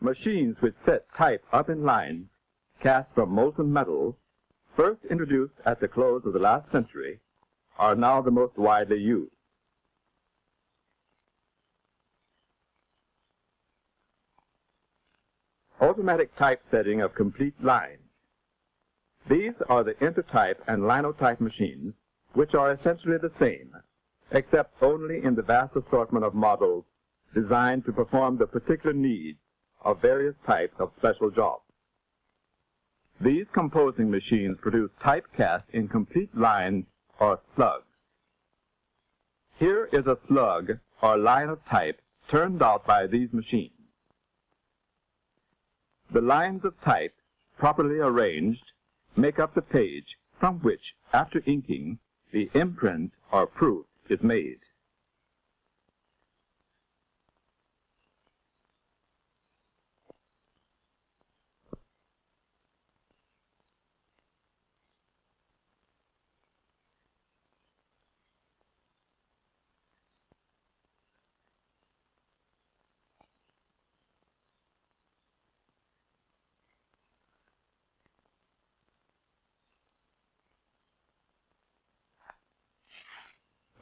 Machines which set type up in lines cast from molten metal, first introduced at the close of the last century, are now the most widely used. Automatic typesetting of complete lines. These are the intertype and linotype machines, which are essentially the same, except only in the vast assortment of models designed to perform the particular needs of various types of special jobs. These composing machines produce typecast in complete lines or slugs. Here is a slug or line of type turned out by these machines. The lines of type, properly arranged, make up the page from which, after inking, the imprint or proof is made.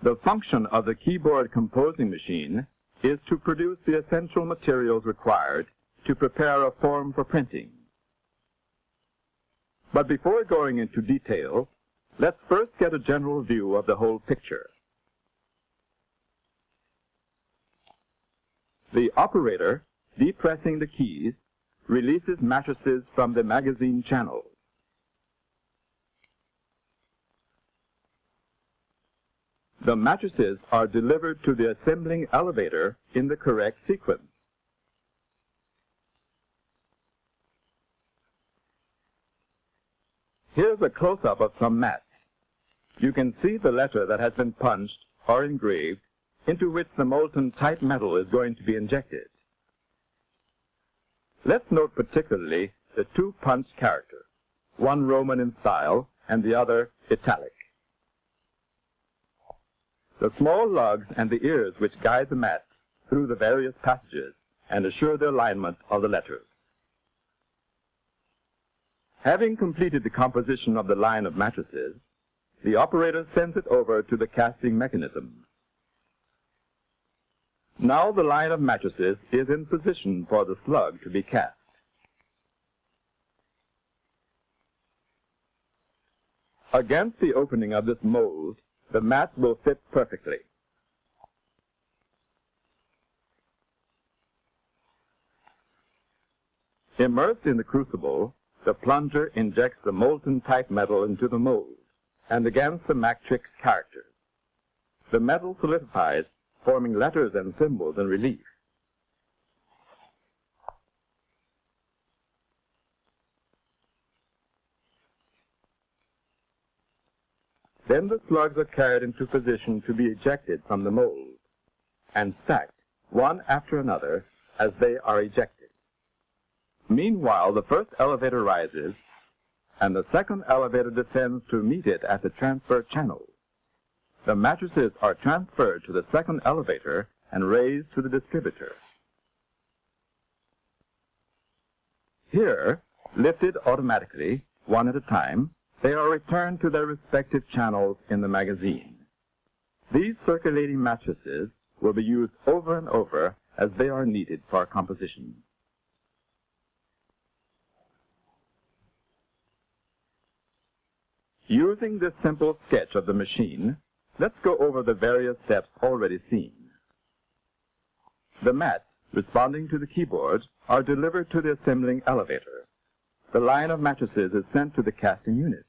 The function of the keyboard composing machine is to produce the essential materials required to prepare a form for printing. But before going into detail, let's first get a general view of the whole picture. The operator, depressing the keys, releases matrices from the magazine channels. The matrices are delivered to the assembling elevator in the correct sequence. Here's a close-up of some mats. You can see the letter that has been punched or engraved into which the molten type metal is going to be injected. Let's note particularly the two punched characters, one Roman in style and the other italic. The small lugs and the ears which guide the mats through the various passages and assure the alignment of the letters. Having completed the composition of the line of matrices, the operator sends it over to the casting mechanism. Now the line of matrices is in position for the slug to be cast. Against the opening of this mold, the mat will fit perfectly. Immersed in the crucible, the plunger injects the molten type metal into the mold and against the matrix characters. The metal solidifies, forming letters and symbols in relief. Then the slugs are carried into position to be ejected from the mold and stacked one after another as they are ejected. Meanwhile, the first elevator rises and the second elevator descends to meet it at the transfer channel. The matrices are transferred to the second elevator and raised to the distributor. Here, lifted automatically, one at a time, they are returned to their respective channels in the magazine. These circulating matrices will be used over and over as they are needed for composition. Using this simple sketch of the machine, let's go over the various steps already seen. The mats, responding to the keyboard, are delivered to the assembling elevator. The line of matrices is sent to the casting unit.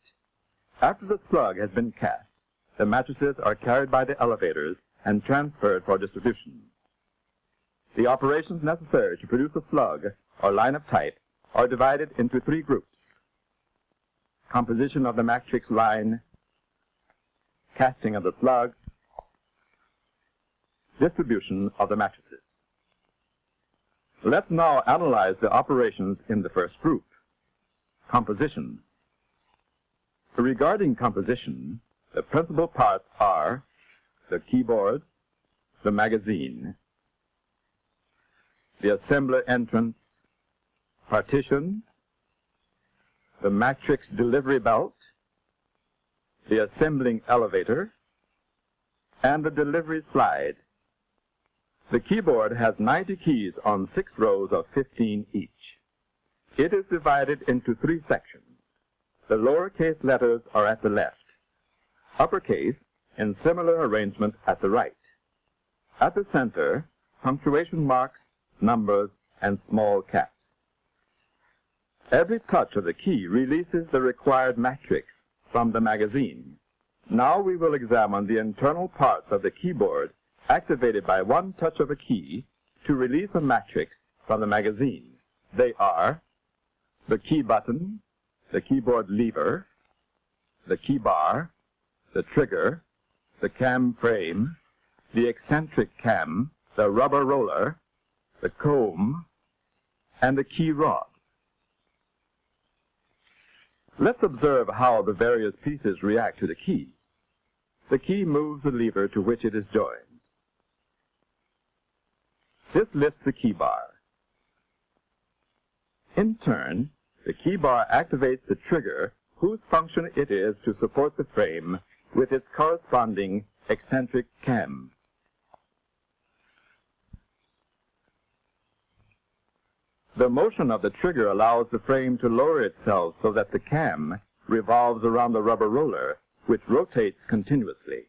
After the slug has been cast, the matrices are carried by the elevators and transferred for distribution. The operations necessary to produce a slug or line of type are divided into three groups: composition of the matrix line, casting of the slug, distribution of the matrices. Let's now analyze the operations in the first group, composition. Regarding composition, the principal parts are the keyboard, the magazine, the assembler entrance, partition, the matrix delivery belt, the assembling elevator, and the delivery slide. The keyboard has 90 keys on 6 rows of 15 each. It is divided into 3 sections. The lowercase letters are at the left, uppercase in similar arrangement at the right. At the center, punctuation marks, numbers, and small caps. Every touch of the key releases the required matrix from the magazine. Now we will examine the internal parts of the keyboard activated by one touch of a key to release a matrix from the magazine. They are the key button, the keyboard lever, the key bar, the trigger, the cam frame, the eccentric cam, the rubber roller, the comb, and the key rod. Let's observe how the various pieces react to the key. The key moves the lever to which it is joined. This lifts the key bar. In turn, the key bar activates the trigger, whose function it is to support the frame with its corresponding eccentric cam. The motion of the trigger allows the frame to lower itself so that the cam revolves around the rubber roller, which rotates continuously.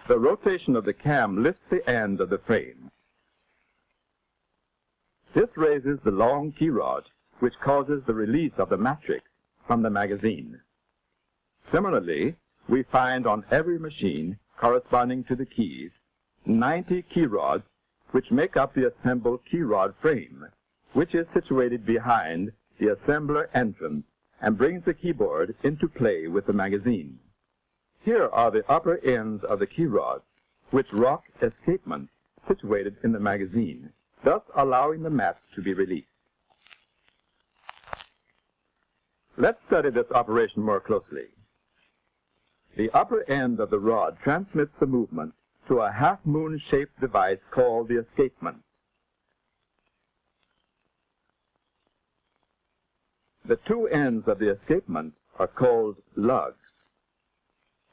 The rotation of the cam lifts the end of the frame. This raises the long key rod, which causes the release of the matrix from the magazine. Similarly, we find on every machine, corresponding to the keys, 90 key rods, which make up the assembled key rod frame, which is situated behind the assembler entrance and brings the keyboard into play with the magazine. Here are the upper ends of the key rods, which rock escapements situated in the magazine, thus allowing the mat to be released. Let's study this operation more closely. The upper end of the rod transmits the movement to a half-moon-shaped device called the escapement. The two ends of the escapement are called lugs.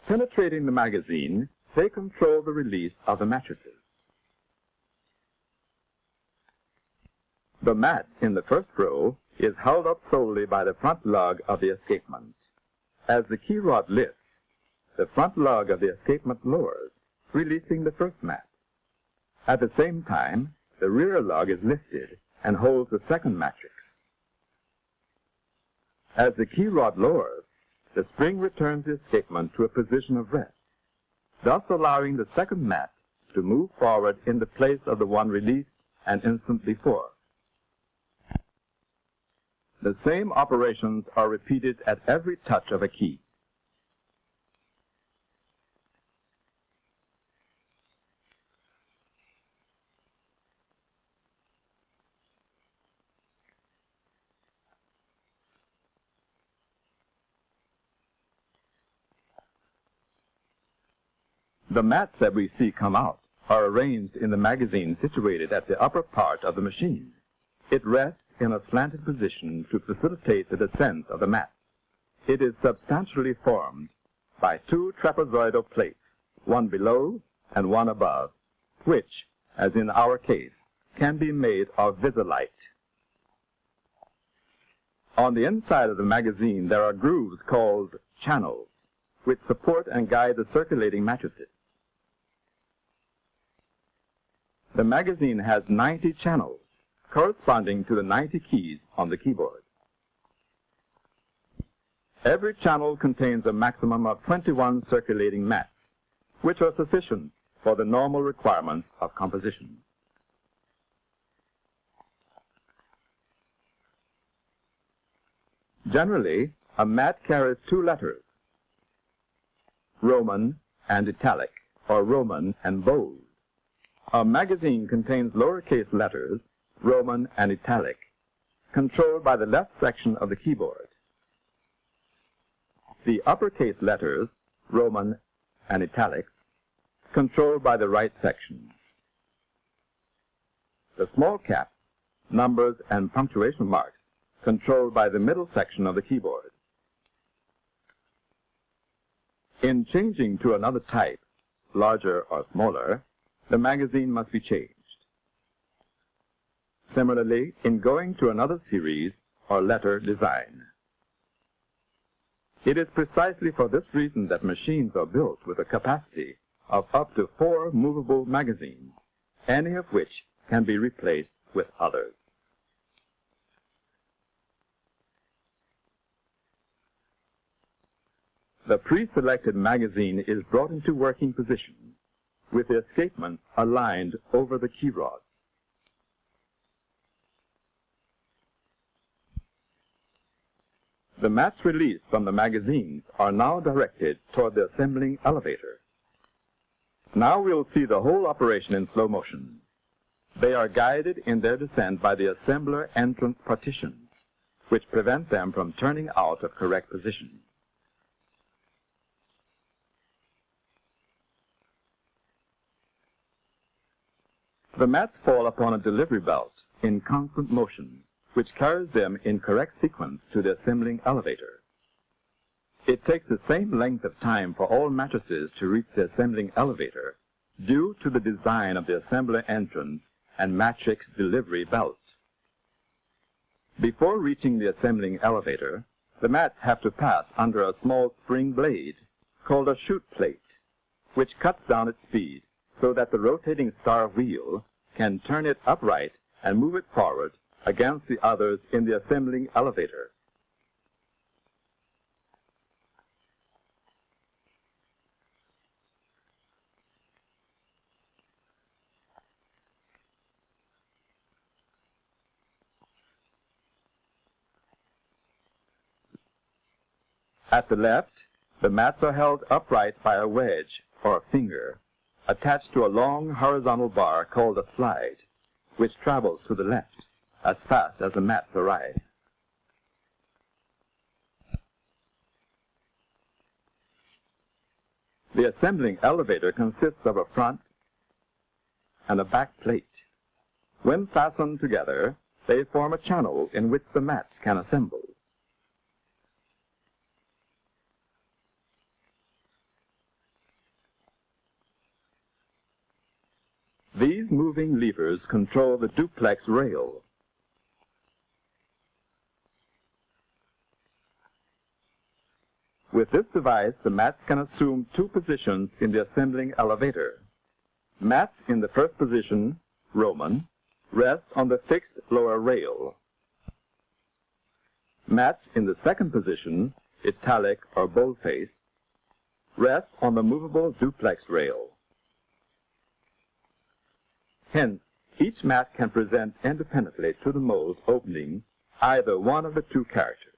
Penetrating the magazine, they control the release of the matrices. The mat in the first row is held up solely by the front lug of the escapement. As the key rod lifts, the front lug of the escapement lowers, releasing the first mat. At the same time, the rear lug is lifted and holds the second matrix. As the key rod lowers, the spring returns the escapement to a position of rest, thus allowing the second mat to move forward in the place of the one released an instant before. The same operations are repeated at every touch of a key. The mats that we see come out are arranged in the magazine situated at the upper part of the machine. It rests in a slanted position to facilitate the descent of the mat. It is substantially formed by two trapezoidal plates, one below and one above, which, as in our case, can be made of visilite. On the inside of the magazine there are grooves called channels, which support and guide the circulating matrices. The magazine has 90 channels, corresponding to the 90 keys on the keyboard. Every channel contains a maximum of 21 circulating mats, which are sufficient for the normal requirements of composition. Generally, a mat carries two letters, Roman and italic, or Roman and bold. A magazine contains lowercase letters, Roman and italic, controlled by the left section of the keyboard. The uppercase letters, Roman and italics, controlled by the right section. The small caps, numbers, and punctuation marks controlled by the middle section of the keyboard. In changing to another type, larger or smaller, the magazine must be changed. Similarly, in going to another series or letter design. It is precisely for this reason that machines are built with a capacity of up to 4 movable magazines, any of which can be replaced with others. The pre-selected magazine is brought into working position with the escapements aligned over the key rods. The mats released from the magazines are now directed toward the assembling elevator. Now we'll see the whole operation in slow motion. They are guided in their descent by the assembler entrance partitions, which prevent them from turning out of correct position. The mats fall upon a delivery belt in constant motion, which carries them in correct sequence to the assembling elevator. It takes the same length of time for all mattresses to reach the assembling elevator due to the design of the assembler entrance and matrix delivery belt. Before reaching the assembling elevator, the mats have to pass under a small spring blade called a chute plate, which cuts down its speed so that the rotating star wheel can turn it upright and move it forward against the others in the assembling elevator. At the left, the mats are held upright by a wedge or a finger attached to a long horizontal bar called a slide, which travels to the left as fast as the mats arrive. The assembling elevator consists of a front and a back plate. When fastened together, they form a channel in which the mats can assemble. These moving levers control the duplex rail. With this device, the mats can assume 2 positions in the assembling elevator. Mats in the first position, Roman, rest on the fixed lower rail. Mats in the second position, italic or boldface, rest on the movable duplex rail. Hence, each mat can present independently to the mold opening either one of the 2 characters.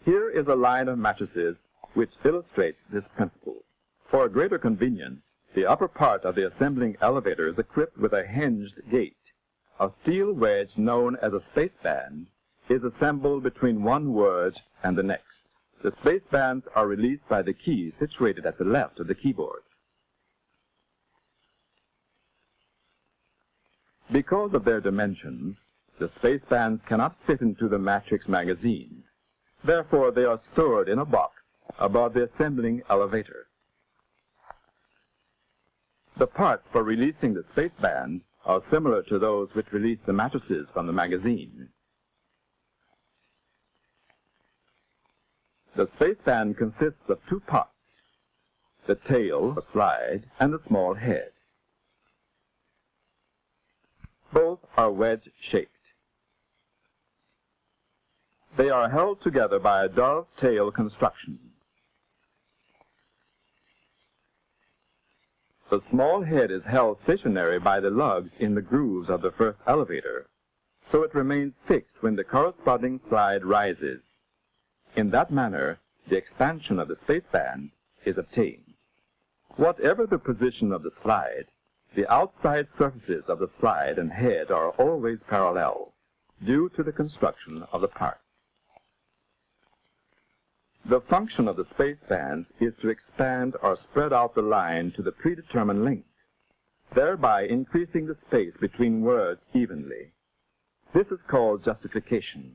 Here is a line of mattresses which illustrates this principle. For greater convenience, the upper part of the assembling elevator is equipped with a hinged gate. A steel wedge known as a spaceband is assembled between one word and the next. The spacebands are released by the keys situated at the left of the keyboard. Because of their dimensions, the spacebands cannot fit into the matrix magazine. Therefore, they are stored in a box above the assembling elevator. The parts for releasing the spaceband are similar to those which release the mattresses from the magazine. The spaceband consists of 2 parts, the tail, the slide, and the small head. Both are wedge-shaped. They are held together by a dovetail construction. The small head is held stationary by the lugs in the grooves of the first elevator, so it remains fixed when the corresponding slide rises. In that manner, the expansion of the spaceband is obtained. Whatever the position of the slide, the outside surfaces of the slide and head are always parallel, due to the construction of the parts. The function of the spacebands is to expand or spread out the line to the predetermined length. thereby increasing the space between words evenly. This is called justification.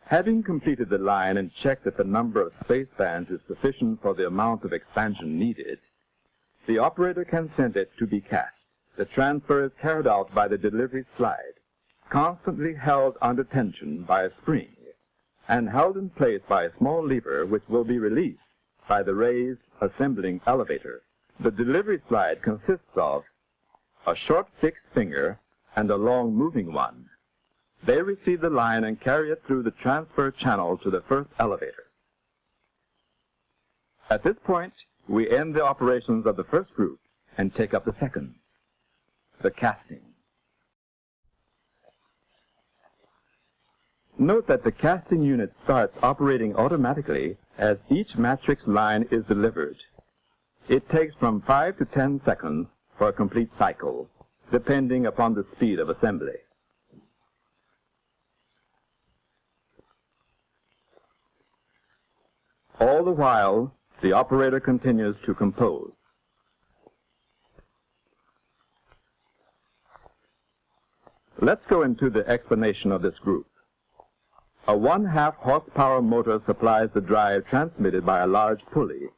Having completed the line and checked that the number of space bands is sufficient for the amount of expansion needed, the operator can send it to be cast. The transfer is carried out by the delivery slide, constantly held under tension by a spring, and held in place by a small lever which will be released by the raised assembling elevator. The delivery slide consists of a short fixed finger and a long moving one. They receive the line and carry it through the transfer channel to the first elevator. At this point, we end the operations of the first group and take up the second, the casting. Note that the casting unit starts operating automatically as each matrix line is delivered. It takes from 5 to 10 seconds for a complete cycle, depending upon the speed of assembly. All the while, the operator continues to compose. Let's go into the explanation of this group. A 1/2 horsepower motor supplies the drive transmitted by a large pulley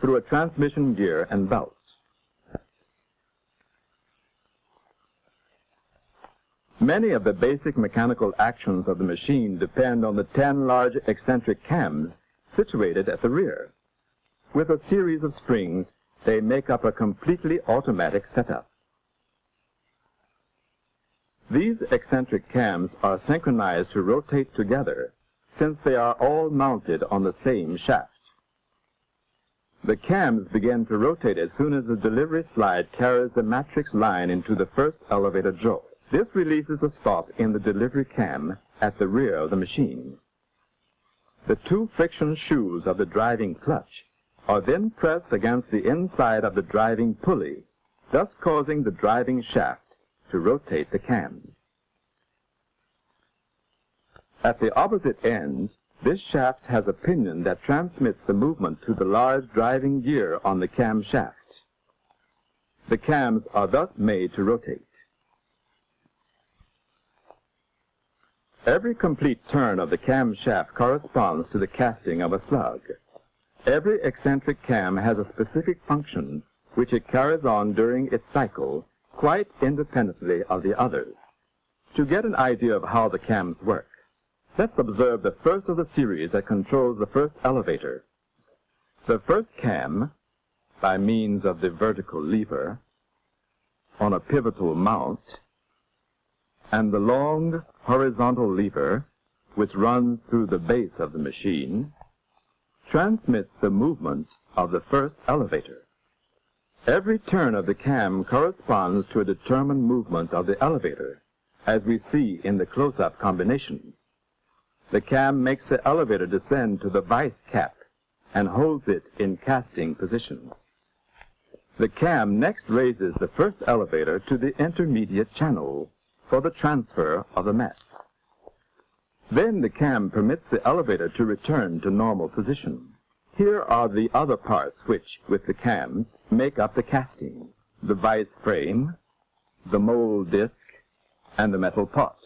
through a transmission gear and belt. Many of the basic mechanical actions of the machine depend on the 10 large eccentric cams situated at the rear. With a series of springs, they make up a completely automatic setup. These eccentric cams are synchronized to rotate together, since they are all mounted on the same shaft. The cams begin to rotate as soon as the delivery slide carries the matrix line into the first elevator jaw. This releases a stop in the delivery cam at the rear of the machine. The 2 friction shoes of the driving clutch are then pressed against the inside of the driving pulley, thus causing the driving shaft to rotate the cams. At the opposite ends, this shaft has a pinion that transmits the movement to the large driving gear on the cam shaft. The cams are thus made to rotate. Every complete turn of the cam shaft corresponds to the casting of a slug. Every eccentric cam has a specific function which it carries on during its cycle, quite independently of the others. To get an idea of how the cams work, let's observe the first of the series that controls the first elevator. The first cam, by means of the vertical lever, on a pivotal mount, and the long horizontal lever, which runs through the base of the machine, transmits the movement of the first elevator. Every turn of the cam corresponds to a determined movement of the elevator, as we see in the close-up combination. The cam makes the elevator descend to the vice cap and holds it in casting position. The cam next raises the first elevator to the intermediate channel for the transfer of the mat. Then the cam permits the elevator to return to normal position. Here are the other parts which, with the cams, make up the casting: the vice frame, the mold disc, and the metal pot.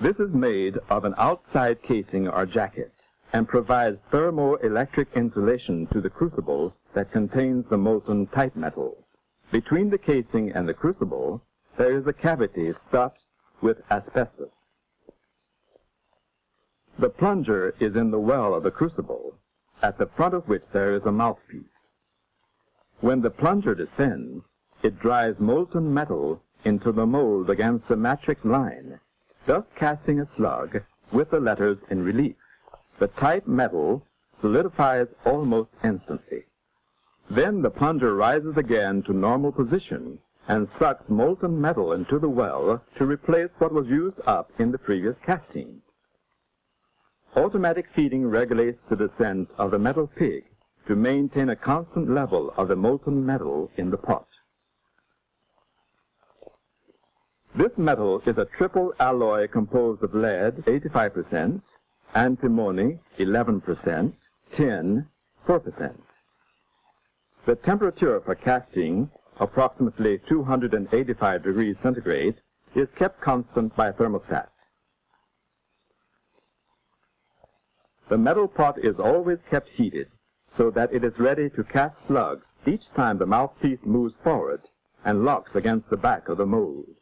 This is made of an outside casing or jacket and provides thermoelectric insulation to the crucible that contains the molten type metal. Between the casing and the crucible, there is a cavity stuffed with asbestos. The plunger is in the well of the crucible, at the front of which there is a mouthpiece. When the plunger descends, it drives molten metal into the mold against the matrix line, thus casting a slug with the letters in relief. The type metal solidifies almost instantly. Then the plunger rises again to normal position and sucks molten metal into the well to replace what was used up in the previous casting. Automatic feeding regulates the descent of the metal pig to maintain a constant level of the molten metal in the pot. This metal is a triple alloy composed of lead, 85%, antimony, 11%, tin, 4%. The temperature for casting, approximately 285 degrees centigrade, is kept constant by thermostat. The metal pot is always kept heated so that it is ready to cast slugs each time the mouthpiece moves forward and locks against the back of the mold.